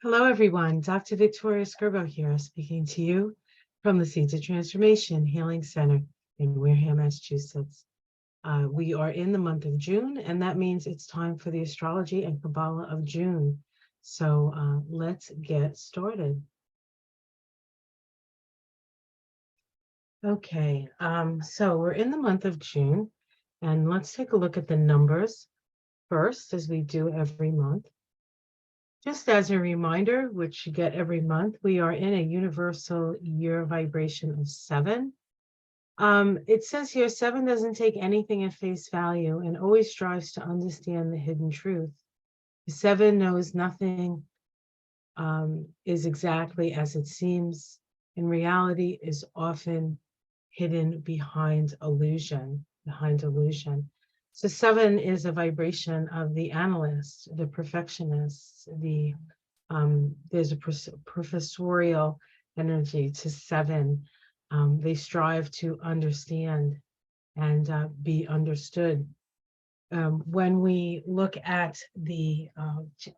Hello, everyone. Dr. Victoria Skirbo here, speaking to you from the Seeds of Transformation Healing Center in Wareham, Massachusetts. We are in the month of June, and that means it's time for the Astrology and Kabbalah of June. So let's get started. Okay, so we're in the month of June, and let's take a look at the numbers first, as we do every month. Just as a reminder, which you get every month, we are in a universal year vibration of 7. It says here 7 doesn't take anything at face value and always strives to understand the hidden truth. 7 knows nothing is exactly as it seems. In reality, is often hidden behind illusion. So 7 is a vibration of the analyst, the perfectionist, there's a professorial energy to 7. They strive to understand and be understood. When we look at the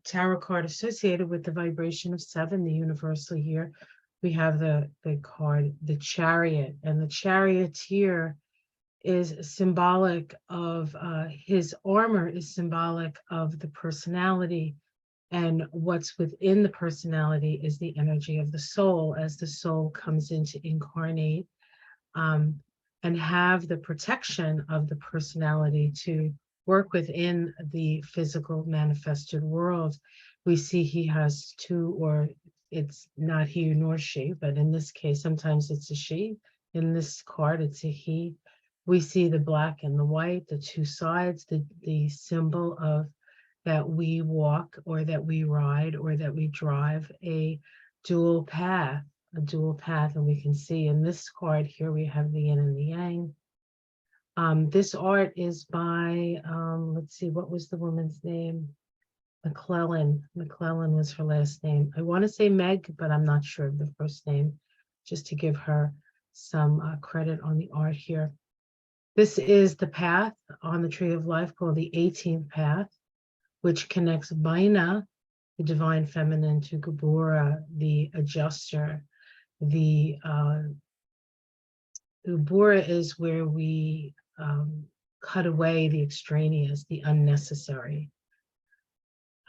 tarot card associated with the vibration of 7, the universal year, we have the card, the Chariot, and the charioteer is symbolic of his armor is symbolic of the personality, and what's within the personality is the energy of the soul as the soul comes in to incarnate and have the protection of the personality to work within the physical manifested world. We see he has 2, or it's not he nor she, but in this case, sometimes it's a she. In this card, it's a he. We see the black and the white, the 2 sides, the symbol of that we walk or that we ride or that we drive a dual path, and we can see in this card here we have the yin and the yang. This art is by, let's see, what was the woman's name? McClellan was her last name. I want to say Meg, but I'm not sure of the first name, just to give her some credit on the art here. This is the path on the Tree of Life called the 18th path, which connects Baina, the divine feminine, to Gabura, the adjuster. The Gabura is where we cut away the extraneous, the unnecessary.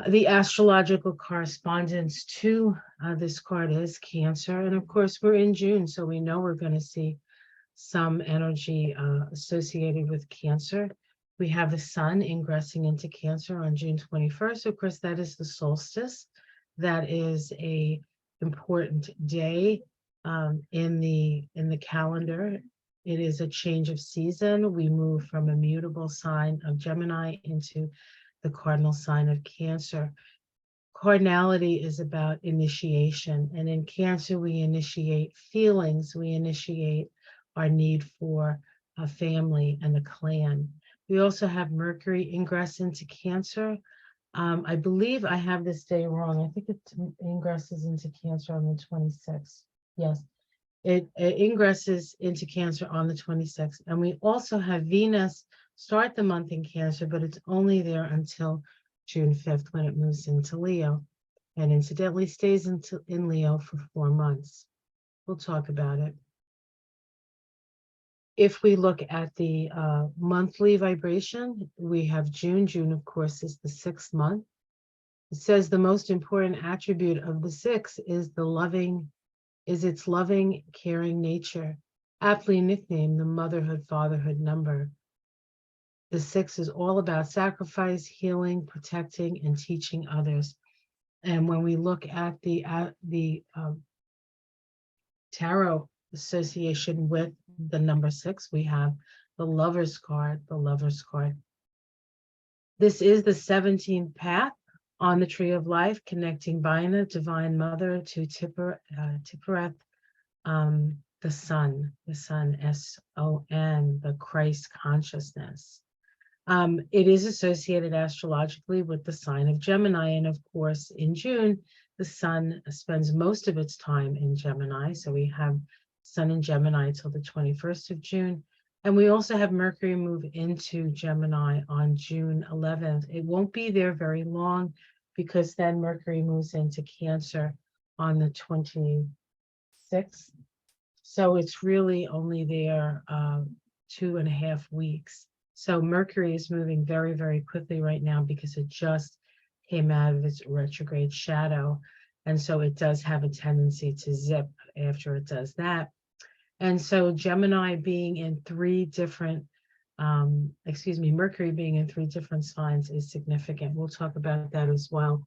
The astrological correspondence to this card is Cancer. And of course, we're in June, so we know we're going to see some energy associated with Cancer. We have the sun ingressing into Cancer on June 21st. Of course, that is the solstice. That is a important day in the calendar. It is a change of season. We move from a mutable sign of Gemini into the cardinal sign of Cancer. Cardinality is about initiation, and in Cancer, we initiate feelings. We initiate our need for a family and a clan. We also have Mercury ingress into Cancer. I believe I have this day wrong. I think it ingresses into Cancer on the 26th. Yes, it ingresses into Cancer on the 26th. And we also have Venus start the month in Cancer, but it's only there until June 5th when it moves into Leo, and incidentally stays in Leo for 4 months. We'll talk about it. If we look at the monthly vibration, we have June. June, of course, is the 6th month. It says the most important attribute of the 6 is its loving, caring nature, aptly nicknamed the motherhood, fatherhood number. The 6 is all about sacrifice, healing, protecting, and teaching others. And when we look at the tarot association with the number 6, we have the Lover's card, This is the 17th path on the Tree of Life, connecting Baina, Divine Mother, to Tiphareth, the Sun, S-O-N, the Christ consciousness. It is associated astrologically with the sign of Gemini. And of course, in June, the sun spends most of its time in Gemini. So we have sun in Gemini till the 21st of June. And we also have Mercury move into Gemini on June 11th. It won't be there very long because then Mercury moves into Cancer on the 26th. So it's really only there 2.5 weeks. So Mercury is moving very, very quickly right now because it just came out of its retrograde shadow. And so it does have a tendency to zip after it does that. And so Gemini being in three different, Mercury being in three different signs is significant. We'll talk about that as well.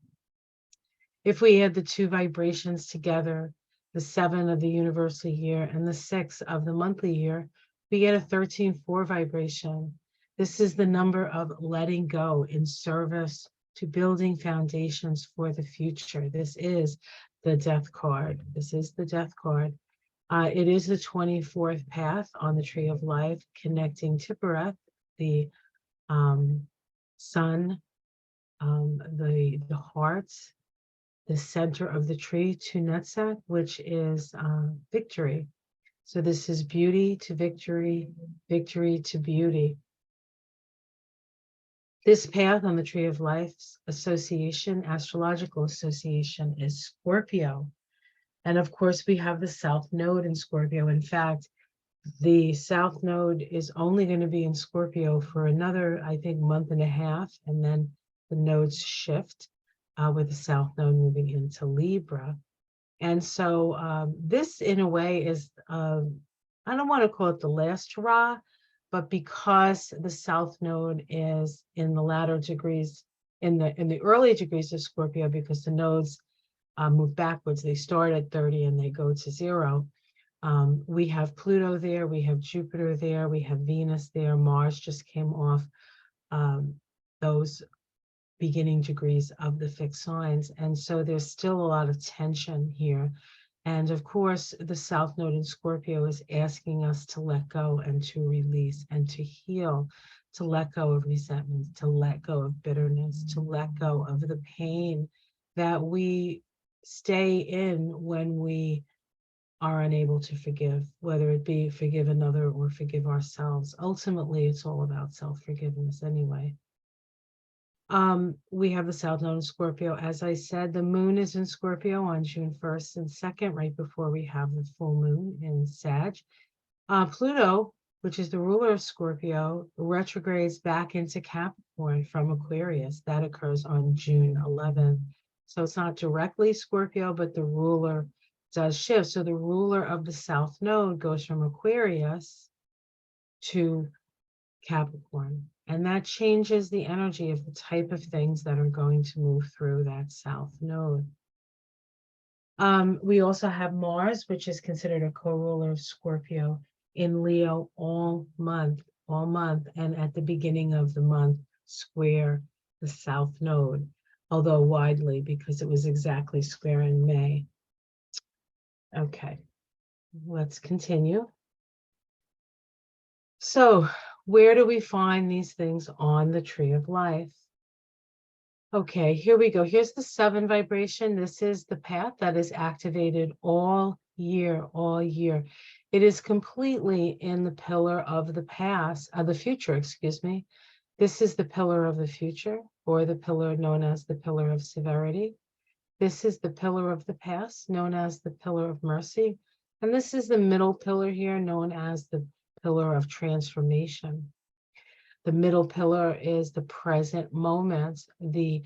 If we add the two vibrations together, the 7 of the universal year and the 6 of the monthly year, we get a 13-4 vibration. This is the number of letting go in service to building foundations for the future. This is the death card. This is the death card. It is the 24th path on the tree of life, connecting Tiphereth, the sun, the heart, the center of the tree, to Netzach, which is victory. So this is beauty to victory, victory to beauty. This path on the tree of life's association, astrological association, is Scorpio. And of course, we have the South Node in Scorpio. In fact, the South Node is only going to be in Scorpio for another, I think, month and a half, and then the nodes shift with the South Node moving into Libra. And so this, in a way, is, I don't want to call it the last hurrah, but because the South Node is in the latter degrees, in the early degrees of Scorpio, because the nodes move backwards, they start at 30 and they go to 0. We have Pluto there, we have Jupiter there, we have Venus there, Mars just came off those beginning degrees of the fixed signs. And so there's still a lot of tension here. And of course, the South Node in Scorpio is asking us to let go and to release and to heal, to let go of resentment, to let go of bitterness, to let go of the pain that we stay in when we are unable to forgive, whether it be forgive another or forgive ourselves. Ultimately, it's all about self-forgiveness anyway. We have the South Node in Scorpio. As I said, the moon is in Scorpio on June 1st and 2nd, right before we have the full moon in Sag. Pluto, which is the ruler of Scorpio, retrogrades back into Capricorn from Aquarius. That occurs on June 11th. So it's not directly Scorpio, but the ruler does shift. So the ruler of the South Node goes from Aquarius to Capricorn. And that changes the energy of the type of things that are going to move through that South Node. We also have Mars, which is considered a co-ruler of Scorpio, in Leo all month. And at the beginning of the month, square the South Node, although widely because it was exactly square in May. Okay, let's continue. So, where do we find these things on the tree of life? Okay, here we go. Here's the 7 vibration. This is the path that is activated all year, all year. It is completely in the pillar of the past, the future, excuse me. This is the pillar of the future, or the pillar known as the pillar of severity. This is the pillar of the past, known as the pillar of mercy. And this is the middle pillar here, known as the pillar of transformation. The middle pillar is the present moment. The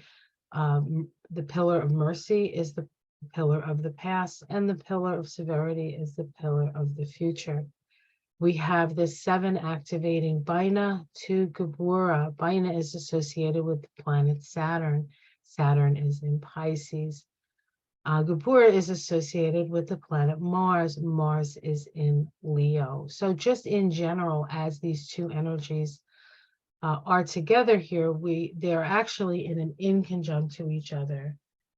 pillar of mercy is the pillar of the past, and the pillar of severity is the pillar of the future. We have this 7 activating Bina to Gebura. Bina is associated with the planet Saturn. Saturn is in Pisces. Gebura is associated with the planet Mars. Mars is in Leo. So just in general, as these two energies are together here, they're actually in an inconjunct to each other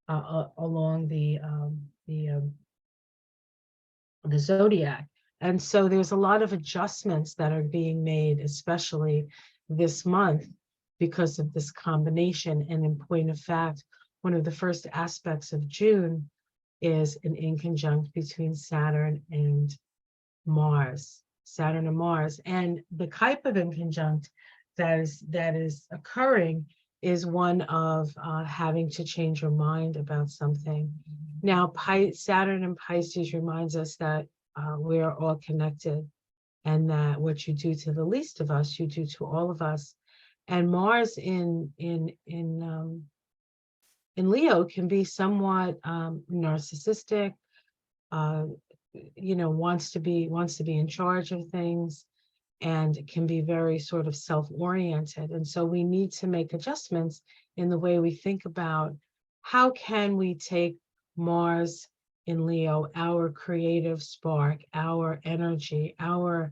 along the zodiac. And so there's a lot of adjustments that are being made, especially this month, because of this combination. And in point of fact, one of the first aspects of June is an inconjunct between Saturn and Mars. And the type of inconjunct that is occurring is one of having to change your mind about something. Now, Saturn in Pisces reminds us that we are all connected, and that what you do to the least of us, you do to all of us. And Mars in Leo can be somewhat narcissistic, wants to be in charge of things, and can be very sort of self-oriented. And so we need to make adjustments in the way we think about how can we take Mars in Leo, our creative spark, our energy, our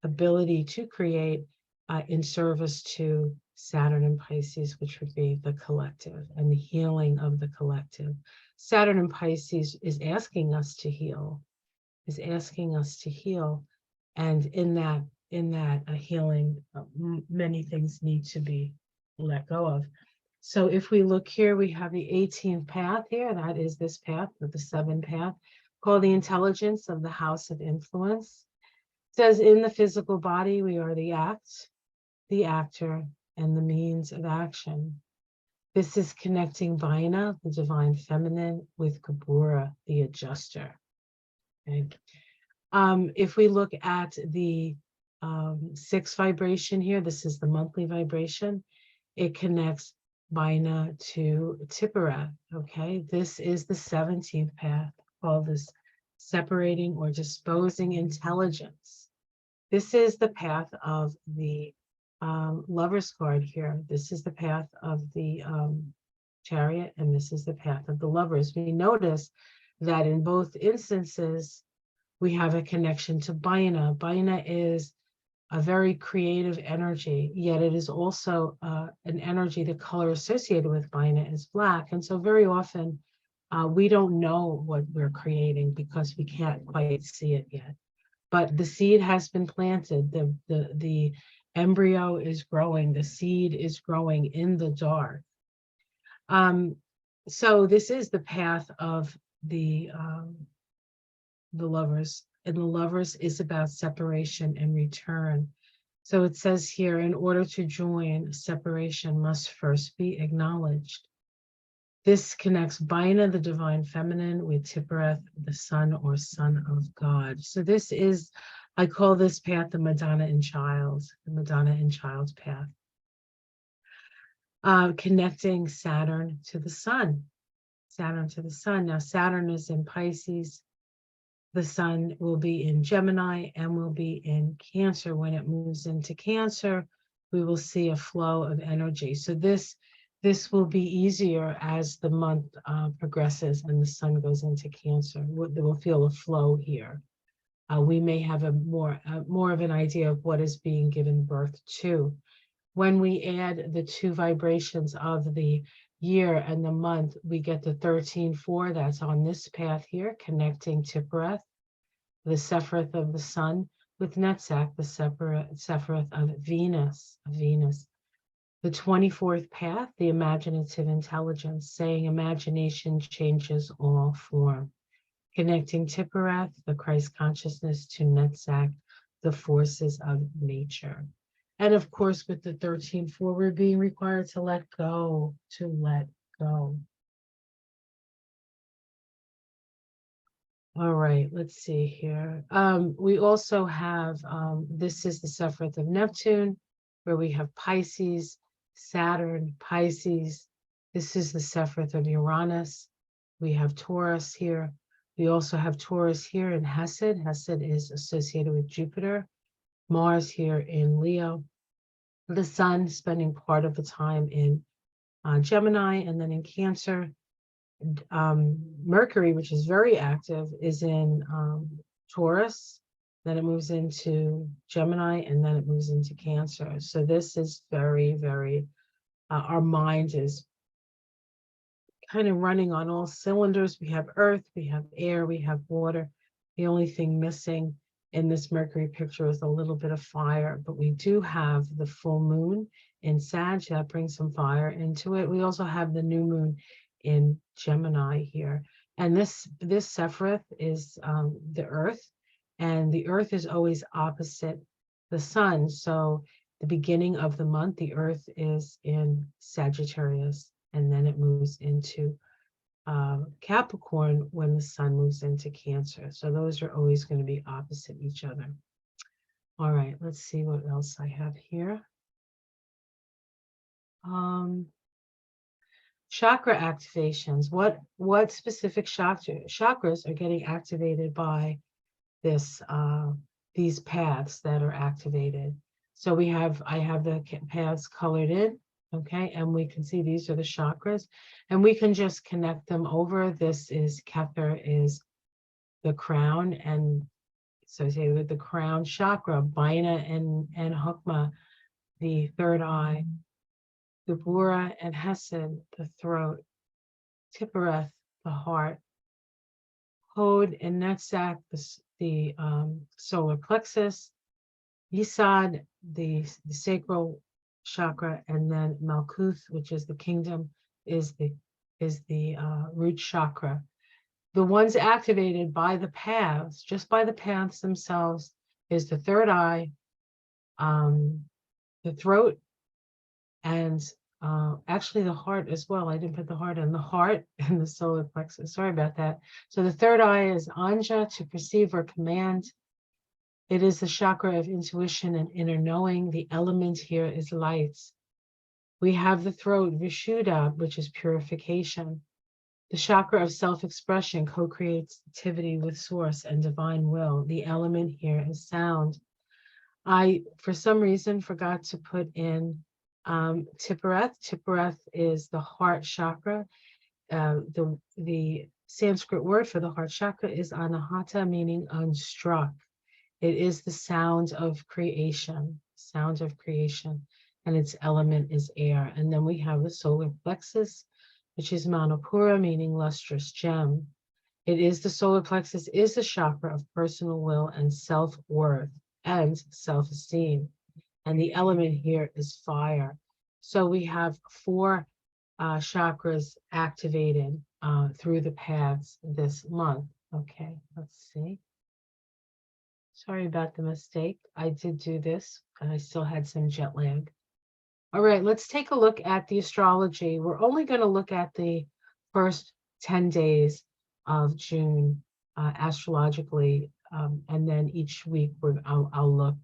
ability to create, in service to Saturn and Pisces, which would be the collective and the healing of the collective. Saturn and Pisces is asking us to heal, and in that healing, many things need to be let go of. So if we look here, we have the 18th path here. That is this path, with the 7th path, called the intelligence of the house of influence. It says in the physical body, we are the act, the actor, and the means of action. This is connecting Vaina, the divine feminine, with Kabura, the adjuster. Okay. If we look at the 6th vibration here, this is the monthly vibration. It connects Vaina to Tiphareth. Okay, this is the 17th path, called this separating or disposing intelligence. This is the path of the Lover's card here. This is the path of the Chariot, and this is the path of the Lovers. We notice that in both instances, we have a connection to Vaina. Vaina is a very creative energy, yet it is also an energy, the color associated with Vaina is black. And so very often we don't know what we're creating because we can't quite see it yet. But the seed has been planted, the embryo is growing, the seed is growing in the dark. So this is the path of the Lovers, and the Lovers is about separation and return. So it says here, in order to join, separation must first be acknowledged. This connects Vaina, the divine feminine, with Tiphareth, the son or son of God. So this is, I call this path the Madonna and Child, the Madonna and Child path. Connecting Saturn to the sun. Saturn to the sun. Now Saturn is in Pisces. The sun will be in Gemini and will be in Cancer. When it moves into Cancer, we will see a flow of energy. So this will be easier as the month progresses and the sun goes into Cancer. We'll feel a flow here. We may have a more of an idea of what is being given birth to. When we add the 2 vibrations of the year and the month, we get the 13-4. That's on this path here, connecting Tiphareth, the Sephiroth of the sun, with Netzach, the Sephiroth of Venus. The 24th path, the imaginative intelligence, saying imagination changes all form. Connecting Tiphareth, the Christ consciousness, to Netzach, the forces of nature. And of course, with the 13-4, we're being required to let go, All right, let's see here. We also have, this is the Sephiroth of Neptune, where we have Pisces, Saturn, Pisces. This is the Sephiroth of Uranus. We have Taurus here. We also have Taurus here in Hesed. Hesed is associated with Jupiter. Mars here in Leo. The sun spending part of the time in Gemini and then in Cancer. Mercury, which is very active, is in Taurus. Then it moves into Gemini, and then it moves into Cancer. So this is very, very, our mind is kind of running on all cylinders. We have earth, we have air, we have water. The only thing missing in this Mercury picture is a little bit of fire, but we do have the full moon in Sag that brings some fire into it. We also have the new moon in Gemini here. And this Sephiroth is the earth, and the earth is always opposite the sun. So the beginning of the month, the Earth is in Sagittarius, and then it moves into Capricorn when the Sun moves into Cancer. So those are always going to be opposite each other. All right, let's see what else I have here. Chakra activations. What specific chakras are getting activated by this these paths that are activated? So I have the paths colored in, okay, and we can see these are the chakras, and we can just connect them over. This is Kether, is the crown, and associated with the crown chakra, Baina and Hukma, the third eye, Gabura and Hesed, the throat, Tippereth, the heart, Hod and Netzach, the solar plexus, Yesod, the sacral chakra, and then Malkuth, which is the kingdom, is the root chakra. The ones activated by the paths, just by the paths themselves, is the third eye, the throat, and actually the heart as well. I didn't put the heart in. The heart and the solar plexus. Sorry about that. So the third eye is Anja, to perceive or command. It is the chakra of intuition and inner knowing. The element here is light. We have the throat, Vishuddha, which is purification. The chakra of self-expression, co-creativity with source and divine will. The element here is sound. I, for some reason, forgot to put in Tippereth. Tippereth is the heart chakra. The Sanskrit word for the heart chakra is anahata, meaning unstruck. It is the sound of creation, and its element is air. And then we have the solar plexus, which is Manipura, meaning lustrous gem. It is the solar plexus, is the chakra of personal will and self-worth and self-esteem. And the element here is fire. So we have 4 chakras activated through the paths this month. Okay, let's see. Sorry about the mistake. I did do this, and I still had some jet lag. All right, let's take a look at the astrology. We're only going to look at the first 10 days of June astrologically, and then each week I'll look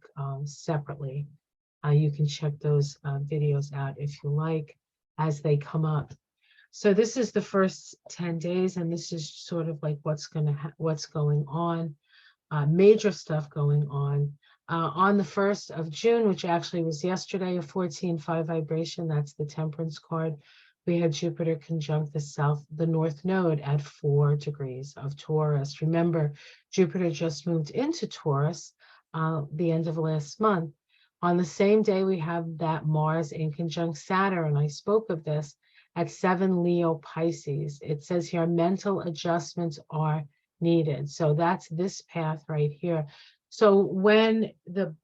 separately. You can check those videos out if you like as they come up. So this is the first 10 days, and this is sort of like what's going on, major stuff going on. On the 1st of June, which actually was yesterday, a 14.5 vibration, that's the temperance card, we had Jupiter conjunct the north node at 4 degrees of Taurus. Remember, Jupiter just moved into Taurus the end of last month. On the same day, we have that Mars in conjunct Saturn. I spoke of this at 7 Leo Pisces. It says here, mental adjustments are needed. So that's this path right here. So when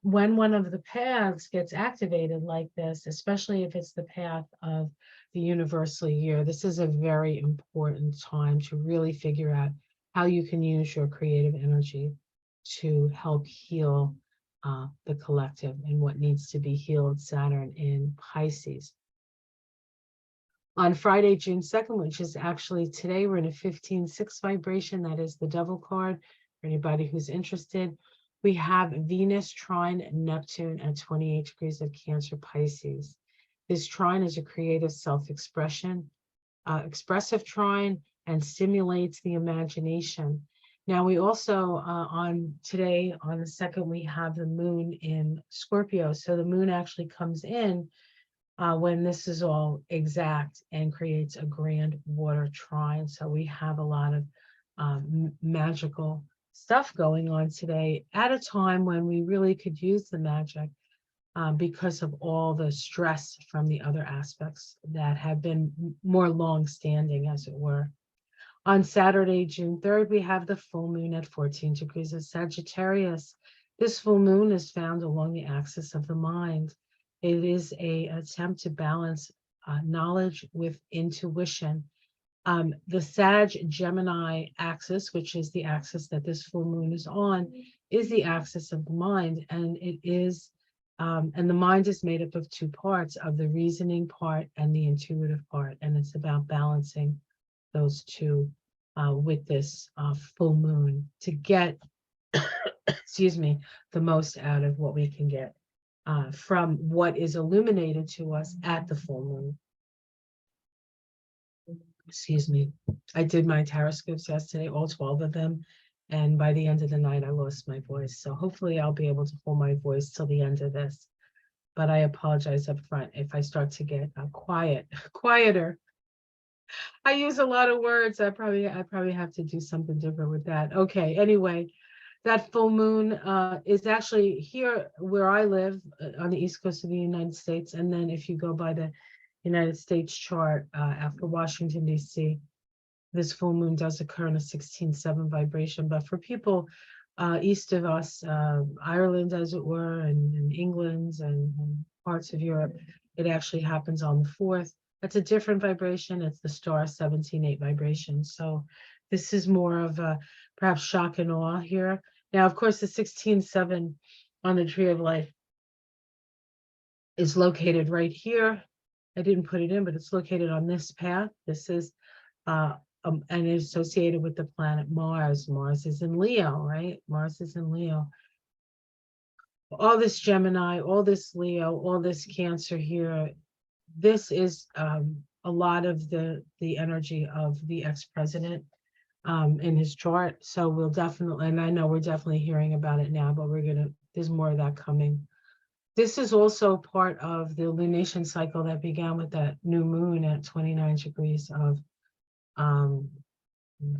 one of the paths gets activated like this, especially if it's the path of the universal year, this is a very important time to really figure out how you can use your creative energy to help heal the collective and what needs to be healed, Saturn in Pisces. On Friday, June 2nd, which is actually today, we're in a 15.6 vibration. That is the devil card for anybody who's interested. We have Venus trine Neptune at 28 degrees of Cancer Pisces. This trine is a creative self-expression, expressive trine, and stimulates the imagination. Now we also, on today, on the 2nd, we have the moon in Scorpio. So the moon actually comes in when this is all exact and creates a grand water trine. So we have a lot of magical stuff going on today at a time when we really could use the magic because of all the stress from the other aspects that have been more long-standing, as it were. On Saturday, June 3rd, we have the full moon at 14 degrees of Sagittarius. This full moon is found along the axis of the mind. It is an attempt to balance knowledge with intuition. The Sag-Gemini axis, which is the axis that this full moon is on, is the axis of the mind, and it is And the mind is made up of two parts, of the reasoning part and the intuitive part. And it's about balancing those two with this full moon to get, excuse me, the most out of what we can get from what is illuminated to us at the full moon. Excuse me. I did my tarot scopes yesterday, all 12 of them. And by the end of the night, I lost my voice. So hopefully I'll be able to hold my voice till the end of this. But I apologize up front if I start to get quieter. I use a lot of words. I probably have to do something different with that. Okay, anyway, that full moon is actually here where I live on the East Coast of the United States. And then if you go by the United States chart after Washington, D.C., this full moon does occur in a 16-7 vibration. But for people east of us, Ireland, as it were, and England and parts of Europe, it actually happens on the 4th. That's a different vibration. It's the star 17-8 vibration. So this is more of a perhaps shock and awe here. Now, of course, the 16-7 on the Tree of Life is located right here. I didn't put it in, but it's located on this path. This is and is associated with the planet Mars. Mars is in Leo, right? Mars is in Leo. All this Gemini, all this Leo, all this Cancer here. This is a lot of the energy of the ex-president in his chart. So we'll definitely, and I know we're definitely hearing about it now, but there's more of that coming. This is also part of the lunation cycle that began with that new moon at 29 degrees of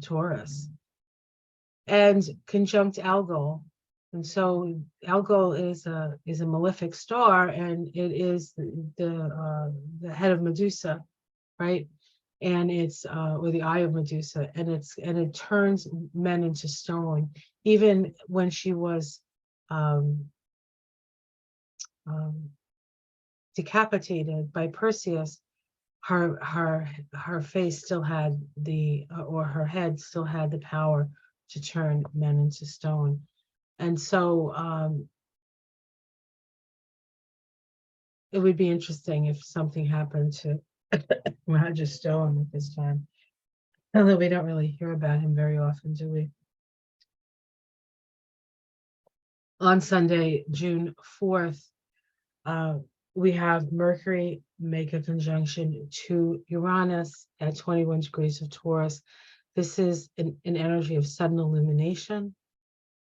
Taurus and conjunct Algol. And so Algol is a malefic star, and it is the head of Medusa, right? And it's or the eye of Medusa, and it turns men into stone. Even when she was decapitated by Perseus, her face still had or her head still had the power to turn men into stone. And so it would be interesting if something happened to Roger Stone at this time. Although we don't really hear about him very often, do we? On Sunday, June 4th, we have Mercury make a conjunction to Uranus at 21 degrees of Taurus. This is an energy of sudden illumination,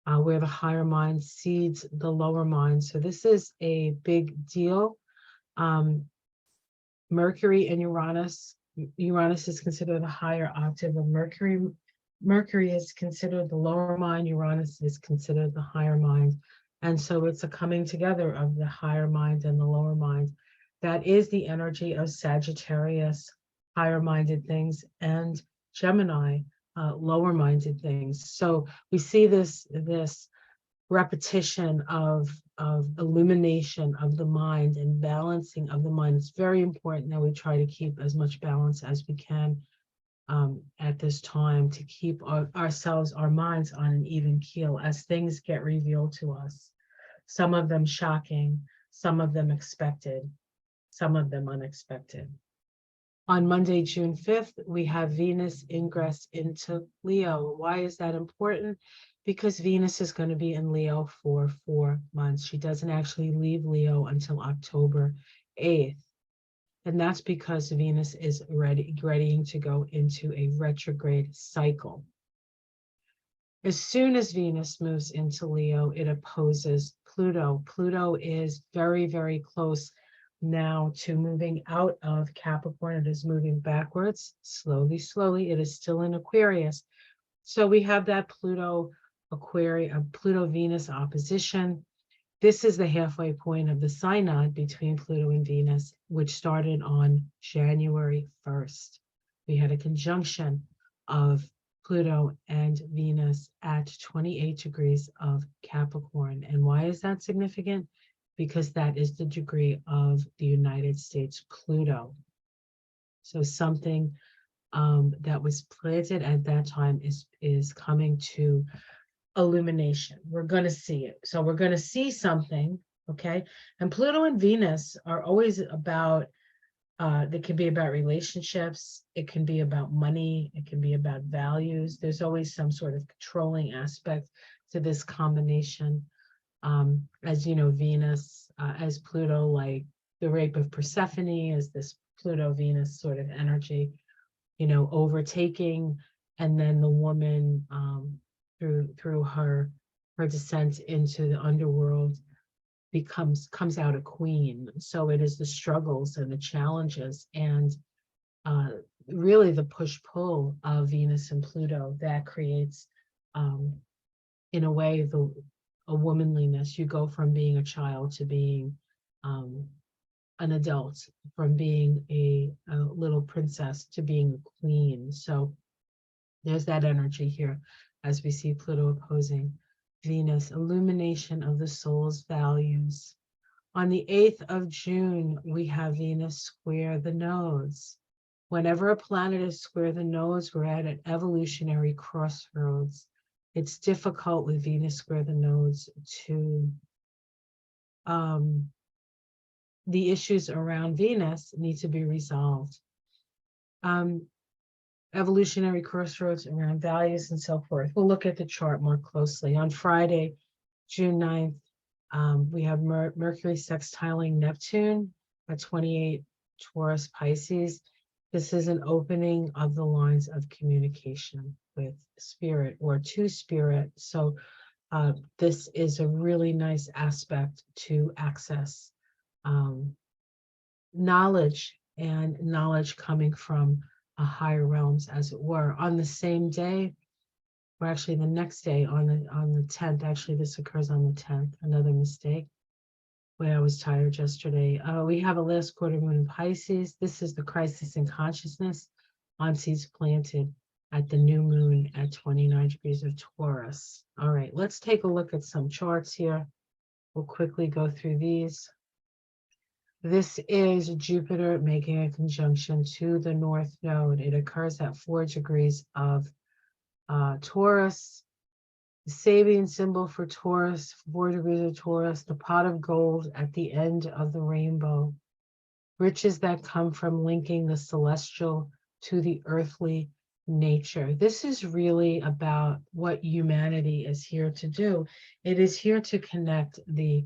where the higher mind seeds the lower mind. So this is a big deal. Mercury and Uranus is considered the higher octave of Mercury. Mercury is considered the lower mind. Uranus is considered the higher mind. And so it's a coming together of the higher mind and the lower mind. That is the energy of Sagittarius, higher-minded things, and Gemini, lower-minded things. So we see this repetition of illumination of the mind and balancing of the mind. It's very important that we try to keep as much balance as we can at this time, to keep ourselves, our minds on an even keel as things get revealed to us. Some of them shocking, some of them expected, some of them unexpected. On Monday, June 5th, we have Venus ingress into Leo. Why is that important? Because Venus is going to be in Leo for 4 months. She doesn't actually leave Leo until October 8th. And that's because Venus is readying to go into a retrograde cycle. As soon as Venus moves into Leo, it opposes Pluto. Pluto is very, very close now to moving out of Capricorn. It is moving backwards, slowly, slowly. It is still in Aquarius. So we have that Pluto-Venus opposition. This is the halfway point of the synod between Pluto and Venus, which started on January 1st. We had a conjunction of Pluto and Venus at 28 degrees of Capricorn. And why is that significant? Because that is the degree of the United States Pluto. So something that was planted at that time is coming to illumination. We're going to see it. So we're going to see something okay? And Pluto and Venus are always about, they can be about relationships, it can be about money, it can be about values. There's always some sort of controlling aspect to this combination. As you know, Venus, as Pluto, like the rape of Persephone is this Pluto-Venus sort of energy, overtaking, and then the woman, through her descent into the underworld, comes out a queen. So it is the struggles and the challenges and uh, really the push-pull of Venus and Pluto that creates, in a way, a womanliness. You go from being a child to being an adult, from being a little princess to being a queen. So there's that energy here as we see Pluto opposing Venus, illumination of the soul's values. On the 8th of June, we have Venus square the nodes. Whenever a planet is square the nodes, we're at an evolutionary crossroads. It's difficult with Venus square the nodes to, the issues around Venus need to be resolved. Evolutionary crossroads around values and so forth. We'll look at the chart more closely. On Friday, June 9th, we have Mercury sextiling Neptune at 28 Taurus Pisces. This is an opening of the lines of communication with spirit or to spirit. So this is a really nice aspect to access knowledge, and knowledge coming from higher realms, as it were. On the same day, or actually the next day, on the 10th, actually this occurs on the 10th, another mistake. Boy, I was tired yesterday. We have a last quarter moon in Pisces. This is the crisis in consciousness on seeds planted at the new moon at 29 degrees of Taurus. All right, let's take a look at some charts here. We'll quickly go through these. This is Jupiter making a conjunction to the North Node. It occurs at 4 degrees of Taurus. The Sabian symbol for Taurus, 4 degrees of Taurus, the pot of gold at the end of the rainbow. Riches that come from linking the celestial to the earthly nature. This is really about what humanity is here to do. It is here to connect the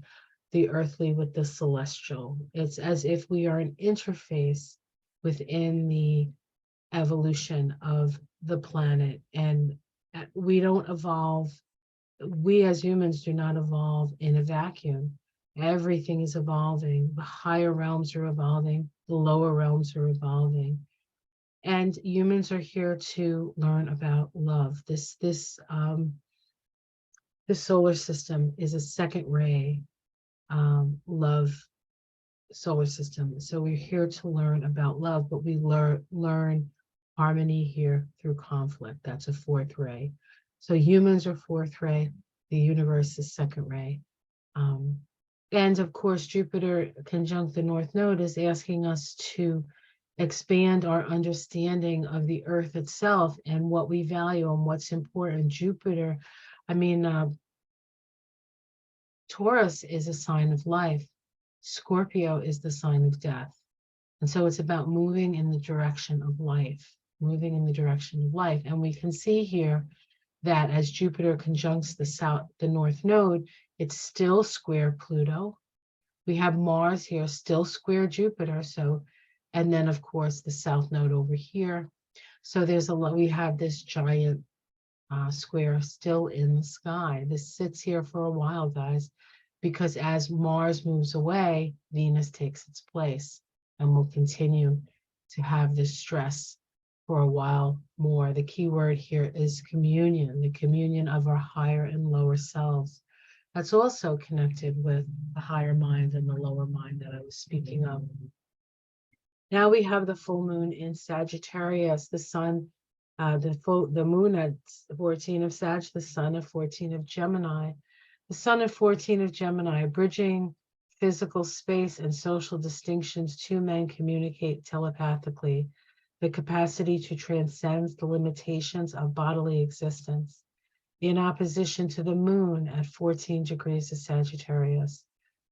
earthly with the celestial. It's as if we are an interface within the evolution of the planet, and we don't evolve. We as humans do not evolve in a vacuum. Everything is evolving. The higher realms are evolving. The lower realms are evolving. And humans are here to learn about love. This solar system is a second ray love solar system. So we're here to learn about love, but we learn harmony here through conflict. That's a fourth ray. So humans are fourth ray, the universe is second ray. And of course, Jupiter conjunct the North Node is asking us to expand our understanding of the earth itself and what we value and what's important. Jupiter, Taurus is a sign of life. Scorpio is the sign of death. And so it's about moving in the direction of life, moving in the direction of life. And we can see here that as Jupiter conjuncts the North Node, it's still square Pluto. We have Mars here still square Jupiter. So, and then of course the South Node over here. So we have this giant square still in the sky. This sits here for a while, guys, because as Mars moves away, Venus takes its place, and we'll continue to have this stress for a while more. The key word here is communion, the communion of our higher and lower selves. That's also connected with the higher mind and the lower mind that I was speaking of. Now we have the full moon in Sagittarius, the sun, the moon at 14 of Sag, the sun at 14 of Gemini. The sun at 14 of Gemini, bridging physical space and social distinctions. Two men communicate telepathically, the capacity to transcend the limitations of bodily existence. In opposition to the moon at 14 degrees of Sagittarius,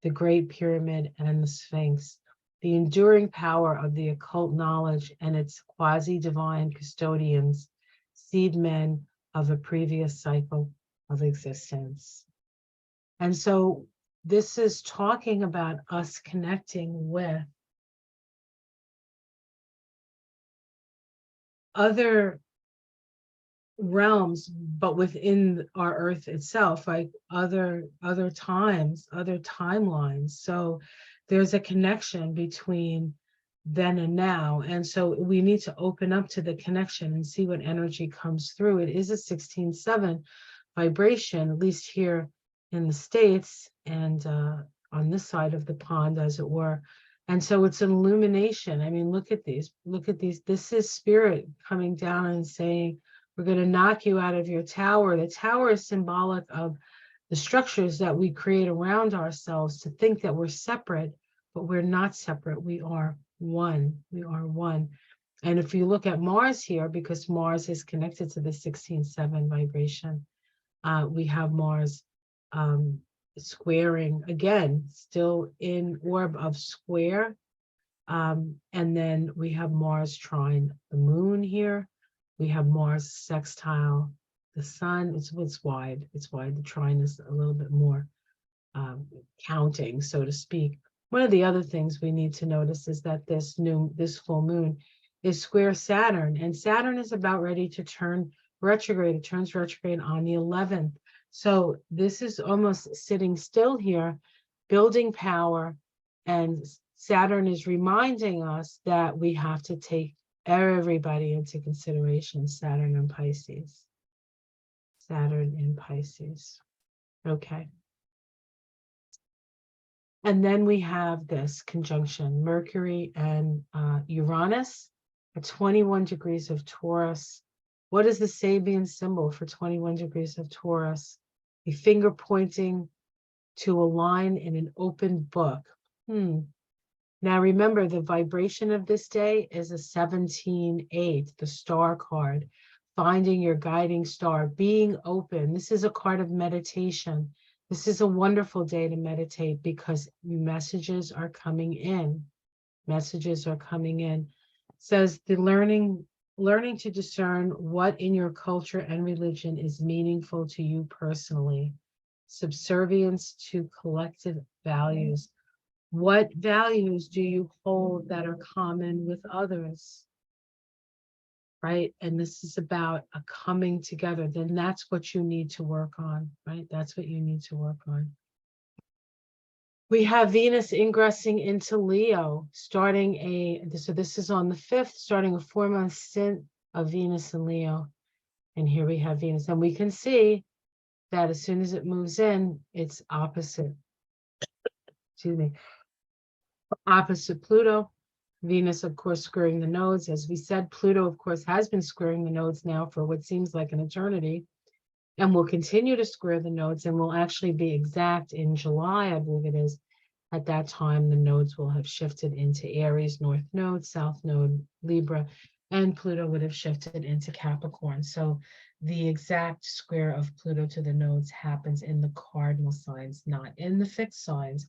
the Great Pyramid and the Sphinx, the enduring power of the occult knowledge and its quasi-divine custodians, seed men of a previous cycle of existence. And so this is talking about us connecting with other realms, but within our earth itself, like other times, other timelines. So there's a connection between then and now. And so we need to open up to the connection and see what energy comes through. It is a 16-7 vibration, at least here in the States and on this side of the pond, as it were. And so it's an illumination. I mean, look at these. This is spirit coming down and saying, we're going to knock you out of your tower. The tower is symbolic of the structures that we create around ourselves to think that we're separate, but we're not separate. We are one. We are one. And if you look at Mars here, because Mars is connected to the 16-7 vibration, we have Mars squaring, again, still in orb of square. And then we have Mars trine the moon here. We have Mars sextile the sun. It's wide. It's wide. The trine is a little bit more counting, so to speak. One of the other things we need to notice is that this full moon is square Saturn, and Saturn is about ready to turn retrograde. It turns retrograde on the 11th. So this is almost sitting still here, building power, and Saturn is reminding us that we have to take everybody into consideration. Saturn in Pisces. Saturn in Pisces. Okay. And then we have this conjunction, Mercury and Uranus at 21 degrees of Taurus. What is the Sabian symbol for 21 degrees of Taurus? A finger pointing to a line in an open book. Now remember, the vibration of this day is a 17-8, the star card, finding your guiding star, being open. This is a card of meditation. This is a wonderful day to meditate because messages are coming in. Messages are coming in. It says the learning to discern what in your culture and religion is meaningful to you personally. Subservience to collective values. What values do you hold that are common with others? Right? And this is about a coming together. Then that's what you need to work on, right? That's what you need to work on. We have Venus ingressing into Leo, starting so this is on the 5th, starting a 4-month stint of Venus in Leo. And here we have Venus. And we can see that as soon as it moves in, it's opposite. Excuse me. Opposite Pluto. Venus, of course, squaring the nodes. As we said, Pluto, of course, has been squaring the nodes now for what seems like an eternity, and will continue to square the nodes, and will actually be exact in July, I believe it is. At that time, the nodes will have shifted into Aries, North Node, South Node, Libra, and Pluto would have shifted into Capricorn. So the exact square of Pluto to the nodes happens in the cardinal signs, not in the fixed signs.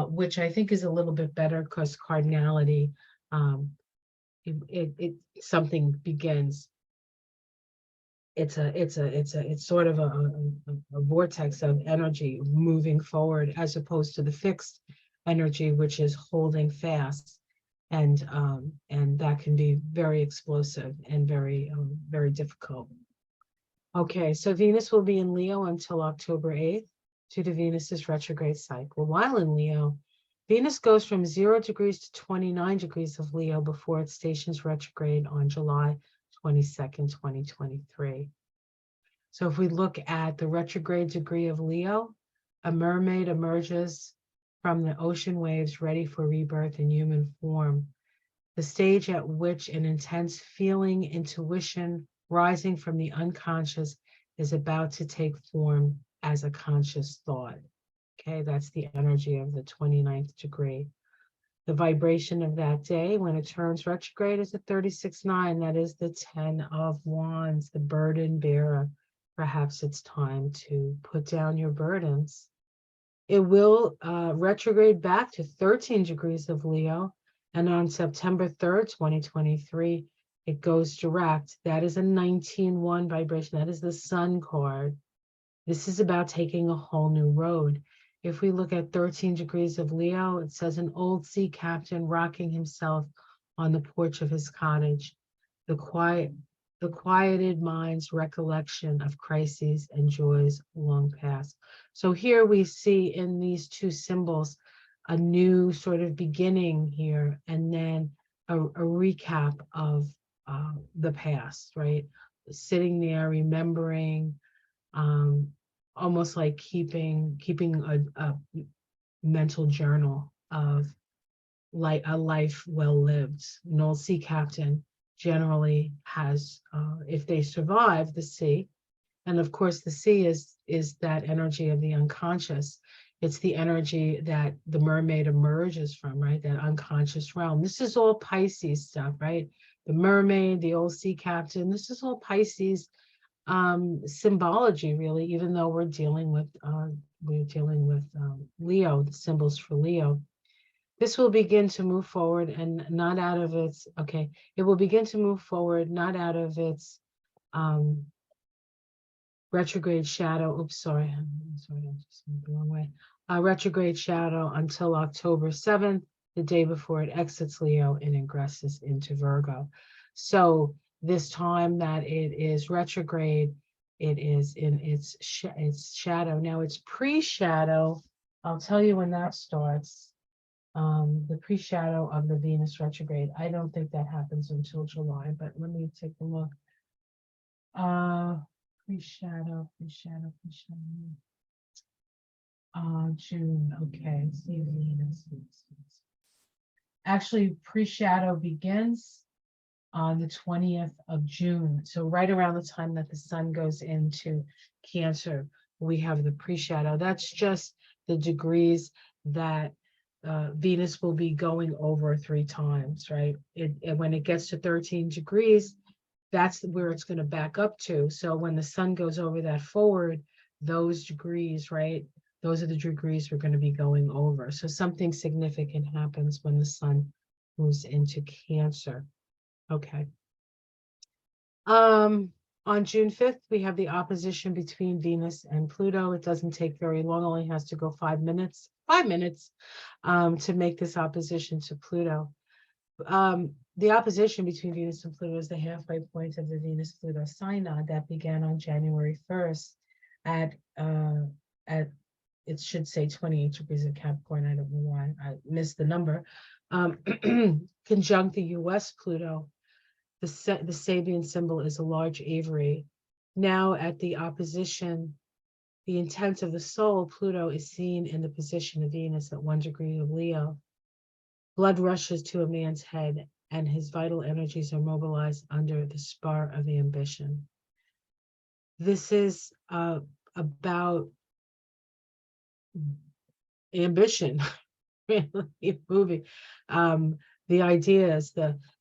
Which I think is a little bit better because cardinality, something begins. It's sort of a vortex of energy moving forward, as opposed to the fixed energy, which is holding fast, and that can be very explosive and very difficult. Okay, so Venus will be in Leo until October 8th. To the Venus's retrograde cycle. While in Leo, Venus goes from 0 degrees to 29 degrees of Leo before it stations retrograde on July 22nd, 2023. So if we look at the retrograde degree of Leo, a mermaid emerges from the ocean waves ready for rebirth in human form. The stage at which an intense feeling, intuition rising from the unconscious is about to take form as a conscious thought. Okay, that's the energy of the 29th degree. The vibration of that day when it turns retrograde is a 36-9. That is the 10 of Wands, the burden bearer. Perhaps it's time to put down your burdens It will retrograde back to 13 degrees of Leo. And on September 3rd, 2023, it goes direct. That is a 19-1 vibration. That is the Sun card. This is about taking a whole new road. If we look at 13 degrees of Leo, it says an old sea captain rocking himself on the porch of his cottage. The quieted mind's recollection of crises and joys long past. So here we see in these two symbols a new sort of beginning here, and then a recap of the past, right? Sitting there, remembering, almost like keeping a mental journal of like a life well lived. An old sea captain generally has, if they survive the sea, and of course the sea is that energy of the unconscious. It's the energy that the mermaid emerges from, right? That unconscious realm. This is all Pisces stuff, right? The mermaid, the old sea captain, this is all Pisces symbology, really, even though we're dealing with Leo, the symbols for Leo. This will begin to move forward and not out of its, okay, it will begin to move forward, not out of its retrograde shadow. Oops, sorry, I just went the wrong way. Retrograde shadow until October 7th, the day before it exits Leo and ingresses into Virgo. So this time that it is retrograde, it is in its shadow. Now it's pre-shadow. I'll tell you when that starts. The pre-shadow of the Venus retrograde. I don't think that happens until July, but let me take a look. Pre-shadow. June, okay, see Venus. Actually, pre-shadow begins on the 20th of June. So right around the time that the sun goes into Cancer, we have the pre-shadow. That's just the degrees that Venus will be going over 3 times, right? When it gets to 13 degrees, that's where it's going to back up to. So when the sun goes over that forward, those degrees, right? Those are the degrees we're going to be going over. So something significant happens when the sun moves into Cancer. Okay. On June 5th, we have the opposition between Venus and Pluto. It doesn't take very long, only has to go 5 minutes, to make this opposition to Pluto. The opposition between Venus and Pluto is the halfway point of the Venus-Pluto synod that began on January 1st at it should say 28 degrees of Capricorn. I don't know why I missed the number. Conjunct the US Pluto. The Sabian symbol is a large aviary. Now at the opposition, the intent of the soul, Pluto, is seen in the position of Venus at 1 degree of Leo. Blood rushes to a man's head and his vital energies are mobilized under the spur of ambition. This is about ambition, really moving. The idea is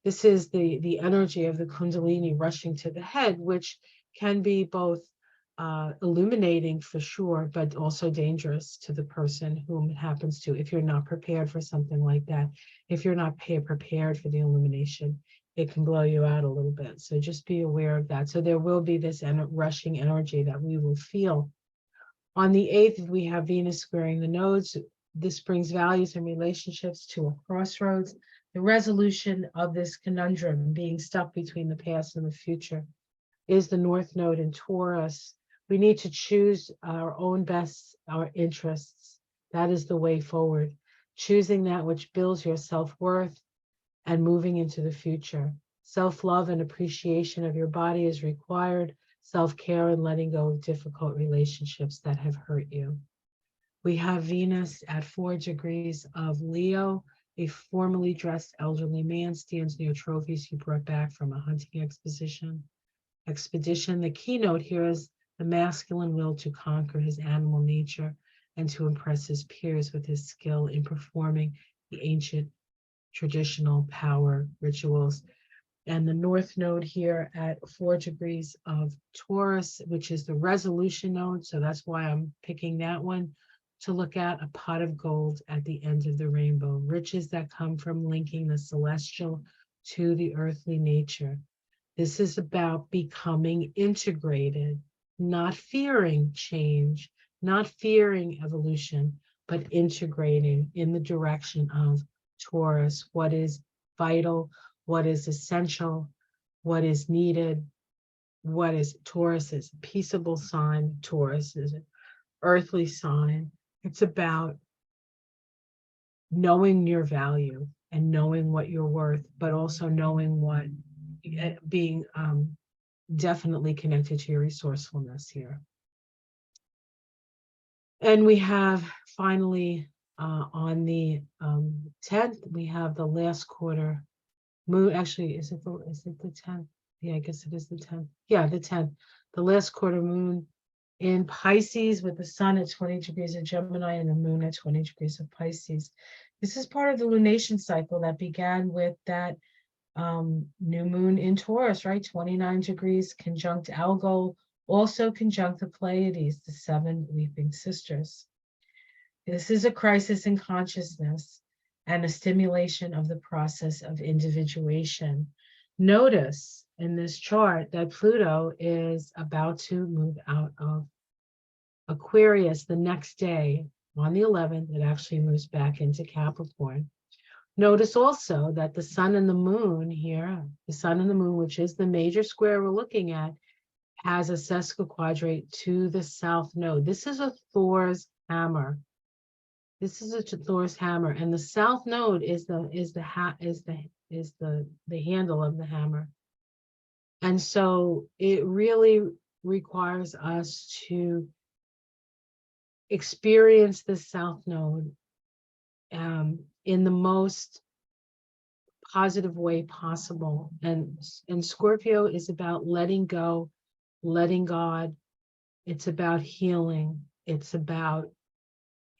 this is the energy of the Kundalini rushing to the head, which can be both illuminating for sure, but also dangerous to the person whom it happens to if you're not prepared for something like that. If you're not prepared for the illumination, it can blow you out a little bit. So just be aware of that. So there will be this rushing energy that we will feel. On the 8th, we have Venus squaring the nodes. This brings values and relationships to a crossroads. The resolution of this conundrum, being stuck between the past and the future, is the North Node in Taurus. We need to choose our own best, our interests. That is the way forward. Choosing that which builds your self-worth and moving into the future. Self-love and appreciation of your body is required. Self-care and letting go of difficult relationships that have hurt you. We have Venus at 4 degrees of Leo. A formally dressed elderly man stands near trophies he brought back from a hunting expedition. The keynote here is the masculine will to conquer his animal nature and to impress his peers with his skill in performing the ancient traditional power rituals. And the North Node here at 4 degrees of Taurus, which is the resolution node. So that's why I'm picking that one. to look at a pot of gold at the end of the rainbow, riches that come from linking the celestial to the earthly nature. This is about becoming integrated, not fearing change, not fearing evolution, but integrating in the direction of Taurus, what is vital, what is essential, what is needed, what is Taurus is a peaceable sign, Taurus is an earthly sign. It's about knowing your value and knowing what you're worth, but also knowing what being definitely connected to your resourcefulness here. And we have finally on the 10th, we have the last quarter moon. Actually, is it the 10th? Yeah, I guess it is the 10th. Yeah, the 10th, the last quarter moon in Pisces with the sun at 20 degrees of Gemini and the moon at 20 degrees of Pisces. This is part of the lunation cycle that began with that new moon in Taurus, right? 29 degrees conjunct Algol, also conjunct the Pleiades, the 7 weeping sisters. This is a crisis in consciousness and a stimulation of the process of individuation. Notice in this chart that Pluto is about to move out of Aquarius the next day. On the 11th, it actually moves back into Capricorn. Notice also that the sun and the moon here, the sun and the moon, which is the major square we're looking at, has a sesquiquadrate to the south node. This is a Thor's hammer. This is a Thor's hammer, and the south node is the handle of the hammer. And so it really requires us to experience the south node in the most positive way possible. And Scorpio is about letting go, letting God. It's about healing. It's about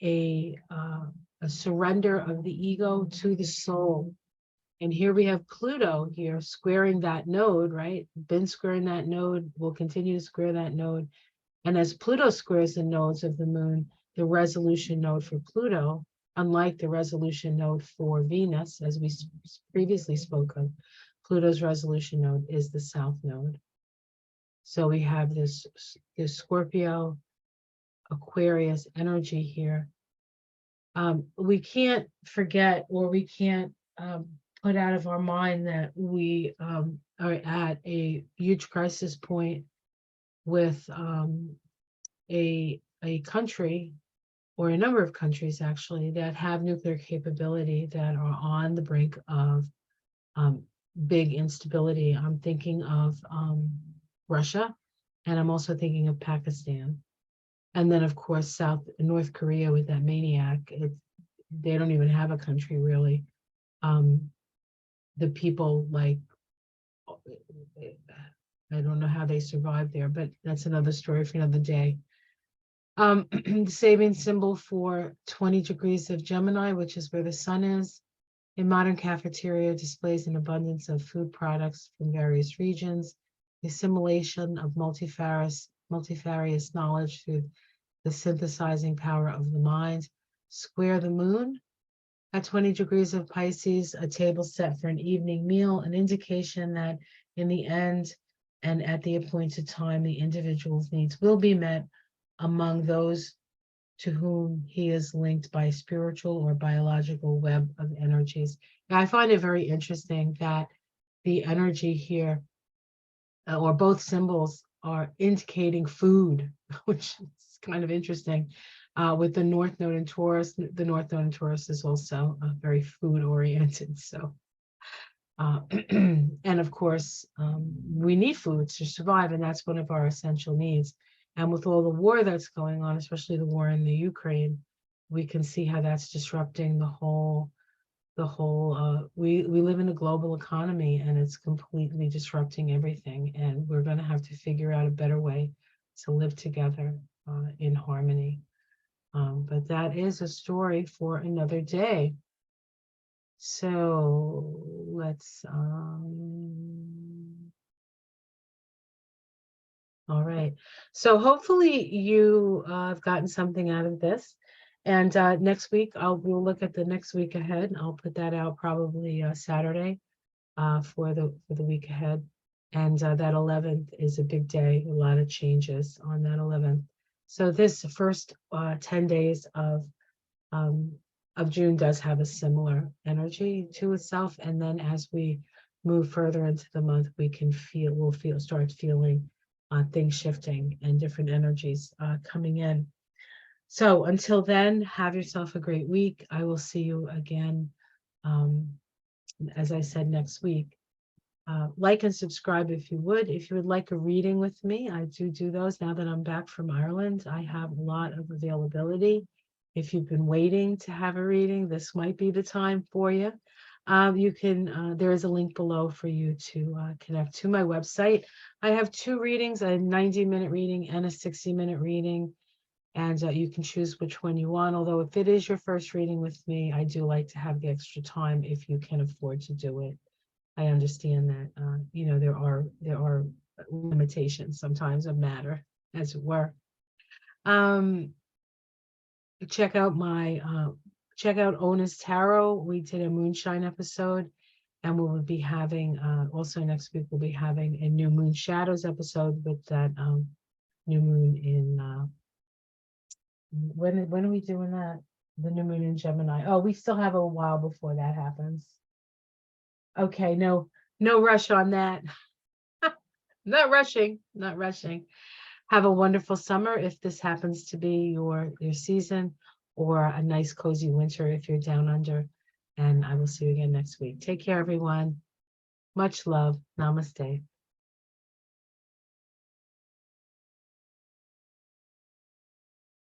a surrender of the ego to the soul. And here we have Pluto here squaring that node, right? Been squaring that node, will continue to square that node. And as Pluto squares the nodes of the moon, the resolution node for Pluto, unlike the resolution node for Venus, as we previously spoke of, Pluto's resolution node is the south node. So we have this Scorpio, Aquarius energy here. We can't forget, or we can't put out of our mind that we are at a huge crisis point with a country, or a number of countries actually, that have nuclear capability that are on the brink of big instability. I'm thinking of Russia, and I'm also thinking of Pakistan. And then, of course, North Korea with that maniac. They don't even have a country, really. The people, like, I don't know how they survived there, but that's another story for another day. The saving symbol for 20 degrees of Gemini, which is where the sun is. A modern cafeteria displays an abundance of food products from various regions, the assimilation of multifarious knowledge through the synthesizing power of the mind. Square the moon at 20 degrees of Pisces, a table set for an evening meal, an indication that in the end and at the appointed time, the individual's needs will be met among those to whom he is linked by spiritual or biological web of energies. Now, I find it very interesting that the energy here, or both symbols, are indicating food, which is kind of interesting. With the North Node in Taurus, the North Node in Taurus is also very food oriented. So, and of course, we need food to survive, and that's one of our essential needs. And with all the war that's going on, especially the war in the Ukraine, we can see how that's disrupting the whole. We live in a global economy, and it's completely disrupting everything. And we're going to have to figure out a better way to live together in harmony. But that is a story for another day. So let's. All right. So hopefully you have gotten something out of this. And next week, we'll look at the next week ahead. I'll put that out probably Saturday for the week ahead. And that 11th is a big day, a lot of changes on that 11th. So this first 10 days of June does have a similar energy to itself. And then as we move further into the month, we'll start feeling things shifting and different energies coming in. So until then, have yourself a great week. I will see you again, as I said, next week. Like and subscribe if you would. If you would like a reading with me, I do those now that I'm back from Ireland. I have a lot of availability. If you've been waiting to have a reading, this might be the time for you. There is a link below for you to connect to my website. I have 2 readings, a 90-minute reading and a 60-minute reading. And you can choose which one you want. Although if it is your first reading with me, I do like to have the extra time if you can afford to do it. I understand that, there are limitations sometimes of matter, as it were. Check out Ona's Tarot. We did a moonshine episode, and we will be having also next week we'll be having a new moon shadows episode with that new moon in when are we doing that? The new moon in Gemini. Oh, we still have a while before that happens. Okay, no rush on that. Not rushing. Have a wonderful summer if this happens to be your season, or a nice cozy winter if you're down under. And I will see you again next week. Take care, everyone. Much love. Namaste.